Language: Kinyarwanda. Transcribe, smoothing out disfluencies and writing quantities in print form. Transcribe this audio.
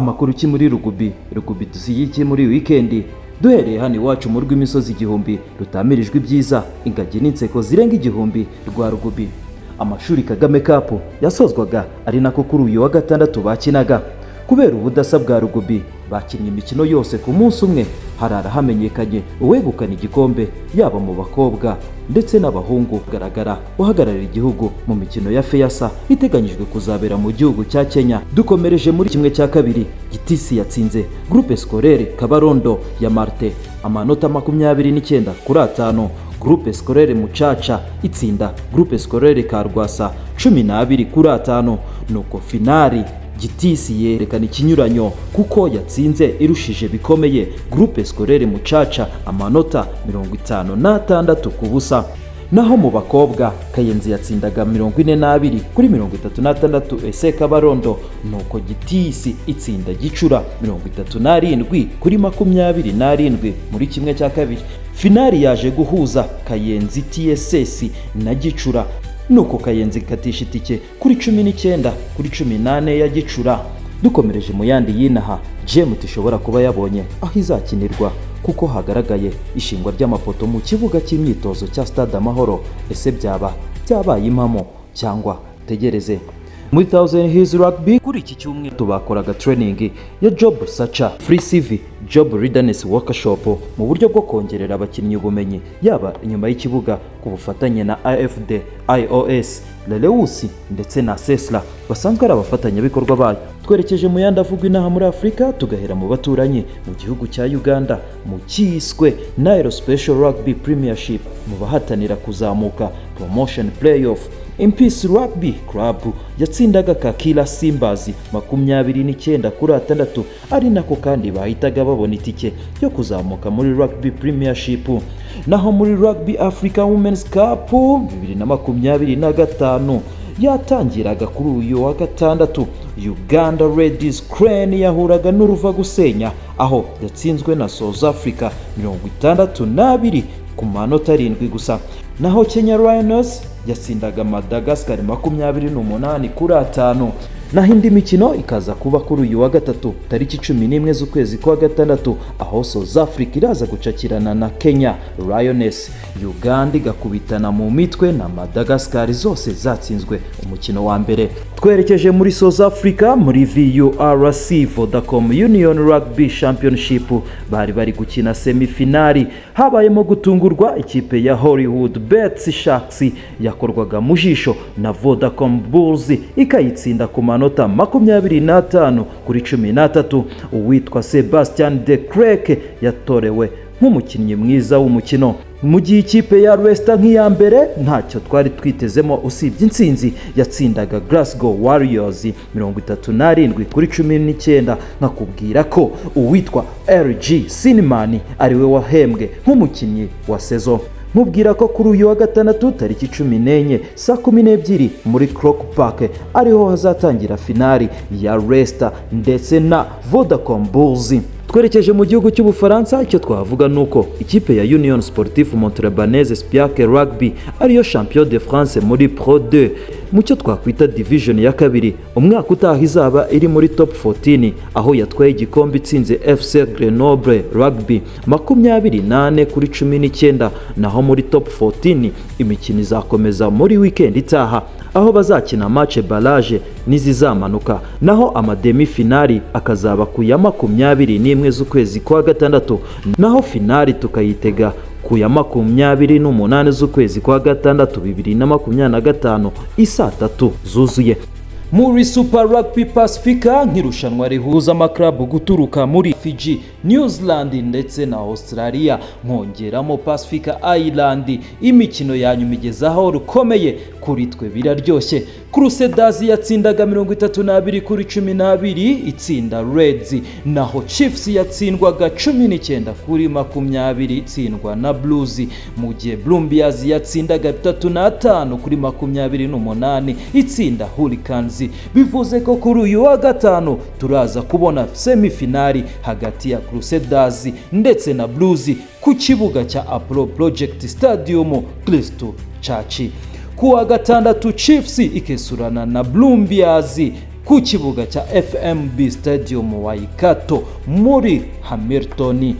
Amakuru ki muri RUGBY dusigiye muri weekend. Duhereye hano iwacu mu rw'imisozi igihumbi rutamirijwe ibyiza, ingagi n'inseko zirenga igihumbi rwa RUGBY. Amashuri Kagame Cup yasozwaga ari nako kuri uyu wa gatandatu bakinaga. Kubera ubudasa bwa RUGBY bakinnye imikino yose ku munsi umwe, harara hamenyekanye uwegukana igikombe yaba mu bakobwa ndetse n'abahungu. Garagara uhagararira igihugu mu mikino ya FEASA iteganyijwe kuzabera mu gihugu cya Kenya. Dukomereje muri kimwe cya kabiri, GITISI yatsinze Groupe Scolaire Kabarondo ya Marte amanota 29-5. Groupe Scolaire Mucaca itsinda Groupe Scolaire Karwasa 12-5. Nuko finali GITISI yerekana ikinyuranyo kuko yatsinze irushije bikomeye Groupe Scolaire Mucaca amanota 56-busa. Naho mu bakobwa Kayenzi yatsindaga 42-36 ese Kabarondo. Nuko GITISI itsinda Gicura 37-27 muri kimwe cya kabiri. Finali yaje guhuza Kayenzi TSS na Gicura. Nuko Kayenzi katisha itike kuri 19-18 ya Gicura. Dukomereje mu yandi yinaha, GMT ishobora kuba yabonye aho izakinirwa kuko hagaragaye ishingwa ry'amapoto mu kibuga cy'imyitozo cya Stade Amahoro. Ese byabaye impamo cyangwa tegereze? Muri 1000 Hills Rugby kuri iki cyumweru tubakoraga training ya Job Searcher Free CV Job Readiness Workshop mu buryo bwo kongerera abakinnyi ubumenyi yaba inyuma y'ikibuga ku bufatanye na AFD, IOS, Leleusi ndetse na Sesla basanzwe ari abafatanyabikorwa bayo. Twerekeje mu yandi avugwa inaha muri Afurika, tugahera mu baturanyi mu gihugu cya Uganda mu kiswe Nairo Special Rugby Premiership mu bahatanira kuzamuka Promotion Playoff. Peace Rugby Club yatsindaga Kakila Simbazi 29-6, ari nako kandi bahitaga babona itike yo kuzamuka muri Rugby Premiership. Naho muri Rugby Africa Women's Cup 2025 yatangiraga kuri uyu wa gatandatu, Uganda Ladies Crane yahuraga n'uruva gusenya aho yatsinzwe na South Africa 62 ku manota 7 gusa. Naho Kenya Rhinos yatsindaga Madagascar 28-5. Naho indi mikino ikaza kuba kuri uyu wa gatatu tariki 11 z'ukwezi kwa gatandatu, aho South Africa iraza gucakirana na Kenya Lioness. Uganda igakubitana mu mitwe na Madagascar, zose zatsinzwe umukino wa mbere. Twerekeje muri South Africa muri VURC Vodacom Union Rugby Championship bari gukina semifinali. Habayemo gutungurwa ikipe ya Hollywood Bets Sharks yakorwaga mu jisho na Vodacom Bulls ikayitsinda ku manota 25-13. Uwitwa Sebastian de Klerk yatorewe nk'umukinnyi mwiza w'umukino, mu gihe ikipe ya Leicester nk'iya mbere ntacyo twari twitezemo usibye intsinzi yatsindaga Glasgow Warriors 37-19. Nkakubwira ko uwitwa LG Cinnamon ariwe wahembwe nk'umukinnyi wa sezo. Mubwira ko kuri uyu wa gatandatu tariki 14 saa 12 muri Croke Park ariho hazatangira finali ya Leicester ndetse na Vodacom Bulls. Twerekeje mu gihugu cy'Ubufaransa, icyo twavuga nuko ikipe ya Union Sportif Montrebanaise Spiake Rugby ariyo Champion de France muri Pro 2 mu cyo twakwita division ya kabiri. Umwaka utaha izaba iri muri top 14 aho yatwaye igikombe itsinze FC Grenoble Rugby 28-19. Naho muri top 14 imikino izakomeza muri weekend itaha aho bazakina match barrage n'izizamanuka. Naho amademi finali akazaba ku ya 21 z'ukwezi kwa gatandatu. Naho finali tukayitega ku ya 28 z'ukwezi kwa gatandatu 2025 isaa 3 zuzuye. Muri Super Rugby Pacifica nk'irushanwa rihuza amaklabu guturuka muri Fiji, New Zealand ndetse na Australia, nkongeramo Pacifica Island. Imikino yanyu migezaho rukomeye kuri twe biraryoshye. Crusaders yatsindaga 32-12 itsinda Reds. Naho Chiefs yatsindwaga 19-20 itsindwa na Blues, mu gihe Brumbians yatsindaga 35-28 itsinda Hurricanes. Bivuze ko kuri uyu wa gatanu turaza kubona semifinali hagati ya Crusaders ndetse na Blues ku kibuga cya Apollo Project Stadium Crystal Church. Ku wa gatandatu Chiefs ikesurana na Brumbians ku kibuga cya FMB Stadium Waikato muri Hamilton.